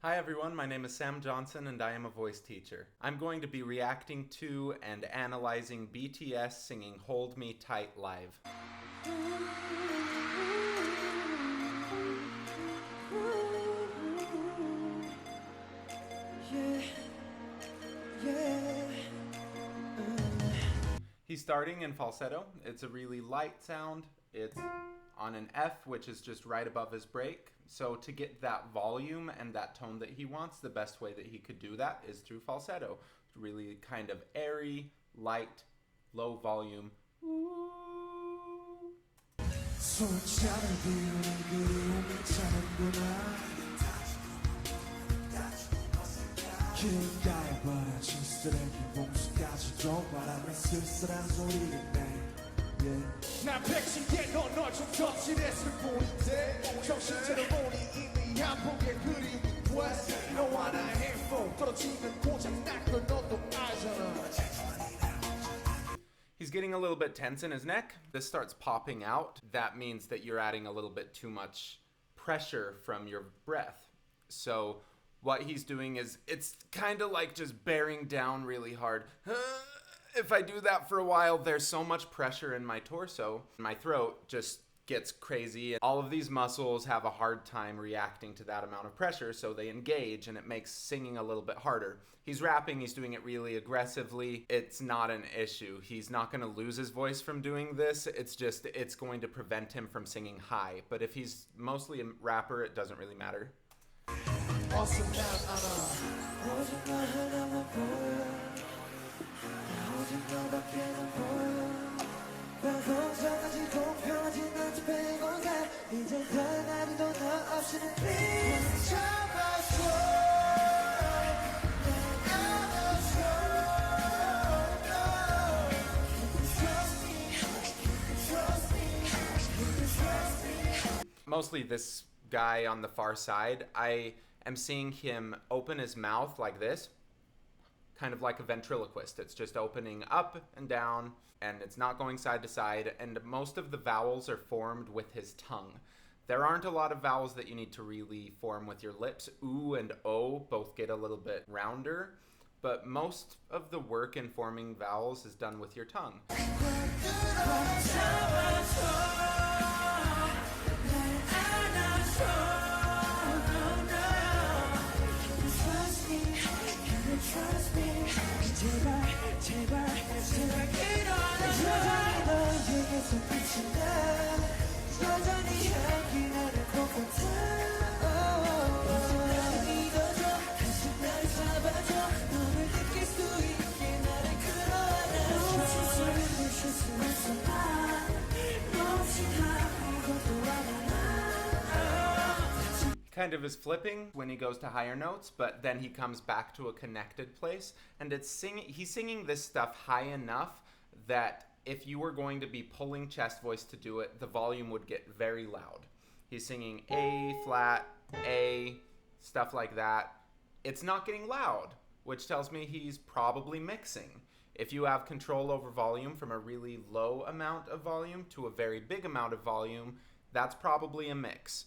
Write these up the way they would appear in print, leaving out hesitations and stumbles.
Hi everyone, my name is Sam Johnson and I am a voice teacher. I'm going to be reacting to and analyzing BTS singing Hold Me Tight live. He's starting in falsetto. It's a really light sound. It's on an F, which is just right above his break. So to get that volume and that tone that he wants, the best way that he could do that is through falsetto. Really kind of airy, light, low volume. 난 백신게 널좀 접신했을 뿐인데 정신차려 보니 이미 한 폭의 그림이 됐어 너와 나의 행복 떨어지면 고장날 걸 너도 알잖아. He's getting a little bit tense in his neck. This starts popping out. That means that you're adding a little bit too much pressure from your breath. So what he's doing is, it's kind of like just bearing down really hard. If I do that for a while, there's so much pressure in my torso. My throat just gets crazy. All of these muscles have a hard time reacting to that amount of pressure, so they engage and it makes singing a little bit harder. He's rapping, he's doing it really aggressively. It's not an issue. He's not going to lose his voice from doing this. It's just, it's going to prevent him from singing high. But if he's mostly a rapper, it doesn't really matter. Mostly this guy on the far side, I am seeing him open his mouth like this, kind of like a ventriloquist. It's just opening up and down, and it's not going side to side, and most of the vowels are formed with his tongue. There aren't a lot of vowels that you need to really form with your lips. Oo and O both get a little bit rounder, but most of the work in forming vowels is done with your tongue. Kind of is flipping when he goes to higher notes, but then he comes back to a connected place, and he's singing this stuff high enough that if you were going to be pulling chest voice to do it, the volume would get very loud. He's singing A flat, A, stuff like that. It's not getting loud, which tells me he's probably mixing. If you have control over volume from a really low amount of volume to a very big amount of volume, that's probably a mix.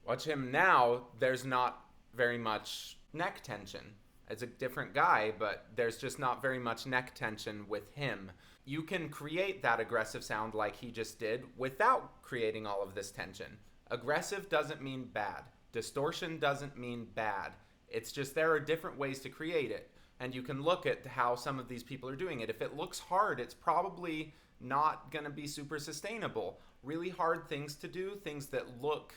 Watch him now, there's not very much neck tension. It's a different guy, but there's just not very much neck tension with him. You can create that aggressive sound like he just did without creating all of this tension. Aggressive doesn't mean bad. Distortion doesn't mean bad. It's just there are different ways to create it. And you can look at how some of these people are doing it. If it looks hard, it's probably not going to be super sustainable. Really hard things to do, things that look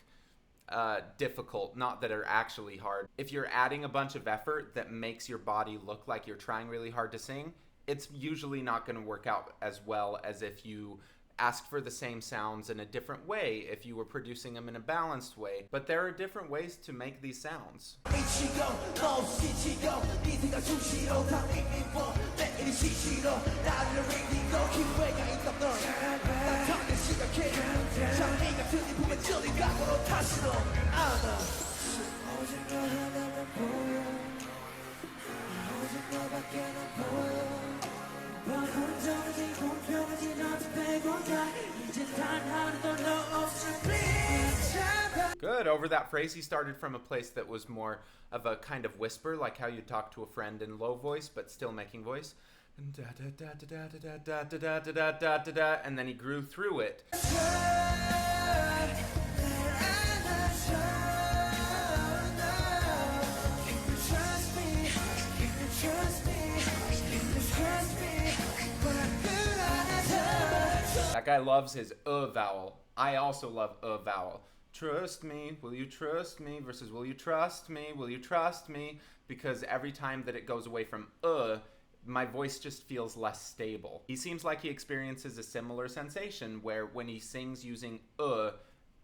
difficult, not that are actually hard. If you're adding a bunch of effort that makes your body look like you're trying really hard to sing, it's usually not going to work out as well as if you ask for the same sounds in a different way if you were producing them in a balanced way. But there are different ways to make these sounds. Good. Over that phrase, he started from a place that was more of a kind of whisper, like how you talk to a friend in low voice, but still making voice. And then he grew through it. That guy loves his vowel. I also love vowel. Trust me, will you trust me? Versus will you trust me? Will you trust me? Because every time that it goes away from my voice just feels less stable. He seems like he experiences a similar sensation where when he sings using the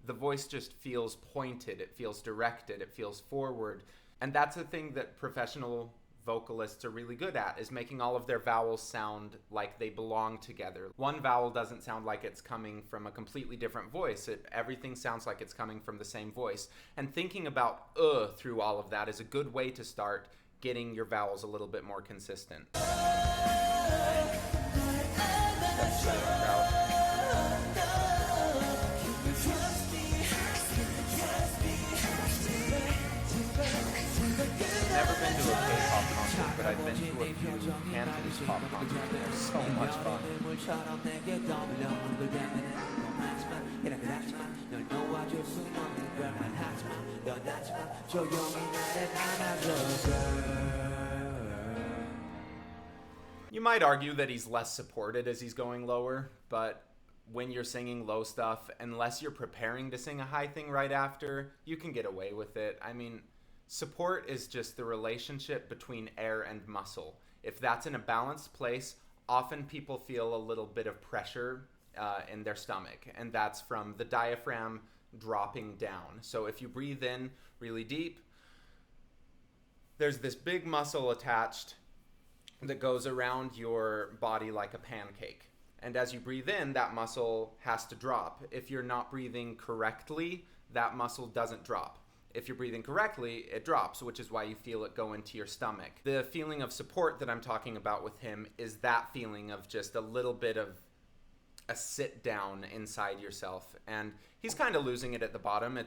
voice just feels pointed, it feels directed, it feels forward. And that's a thing that professional vocalists are really good at, is making all of their vowels sound like they belong together. One vowel doesn't sound like it's coming from a completely different voice. Everything sounds like it's coming from the same voice. And thinking about through all of that is a good way to start getting your vowels a little bit more consistent. I've never been to a K-pop concert, but I've been to a few Cantonese pop concerts. They're so much fun. You might argue that he's less supported as he's going lower, but when you're singing low stuff, unless you're preparing to sing a high thing right after, you can get away with it. I mean, support is just the relationship between air and muscle. If that's in a balanced place, often people feel a little bit of pressure in their stomach, and that's from the diaphragm dropping down. So if you breathe in really deep, there's this big muscle attached that goes around your body like a pancake. And as you breathe in, that muscle has to drop. If you're not breathing correctly, that muscle doesn't drop. If you're breathing correctly, it drops, which is why you feel it go into your stomach. The feeling of support that I'm talking about with him is that feeling of just a little bit of a sit down inside yourself. And he's kind of losing it at the bottom.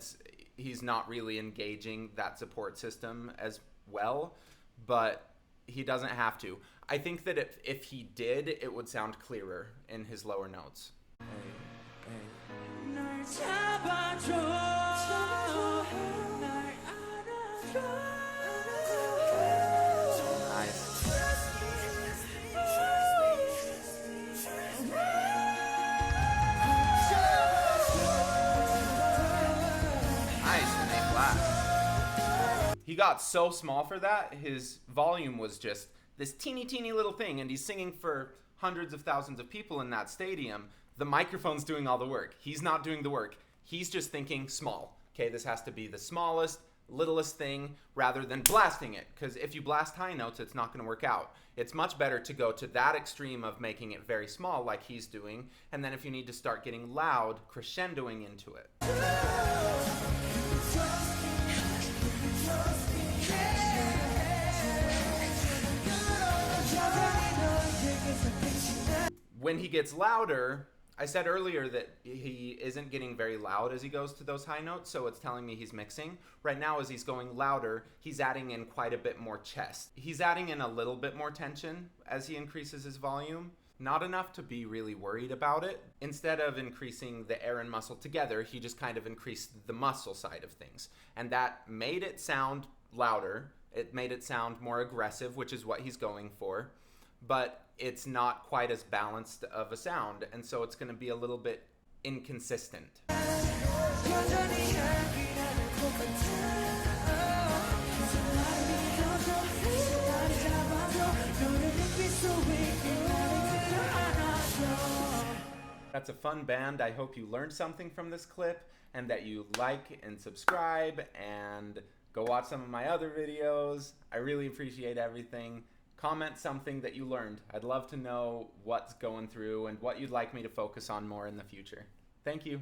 He's not really engaging that support system as well, but he doesn't have to. I think that if he did, it would sound clearer in his lower notes. He got so small for that, his volume was just this teeny little thing, and he's singing for hundreds of thousands of people in that stadium. The microphone's doing all the work. He's not doing the work. He's just thinking small. Okay, this has to be the smallest, littlest thing rather than blasting it, because if you blast high notes, it's not going to work out. It's much better to go to that extreme of making it very small like he's doing, and then if you need to start getting loud, crescendoing into it. When he gets louder, I said earlier that he isn't getting very loud as he goes to those high notes, so it's telling me he's mixing. Right now, as he's going louder, he's adding in quite a bit more chest. He's adding in a little bit more tension as he increases his volume. Not enough to be really worried about it. Instead of increasing the air and muscle together, he just kind of increased the muscle side of things. And that made it sound louder. It made it sound more aggressive, which is what he's going for. But it's not quite as balanced of a sound, and so it's going to be a little bit inconsistent. That's a fun band. I hope you learned something from this clip and that you like and subscribe and go watch some of my other videos. I really appreciate everything. Comment something that you learned. I'd love to know what's going through and what you'd like me to focus on more in the future. Thank you.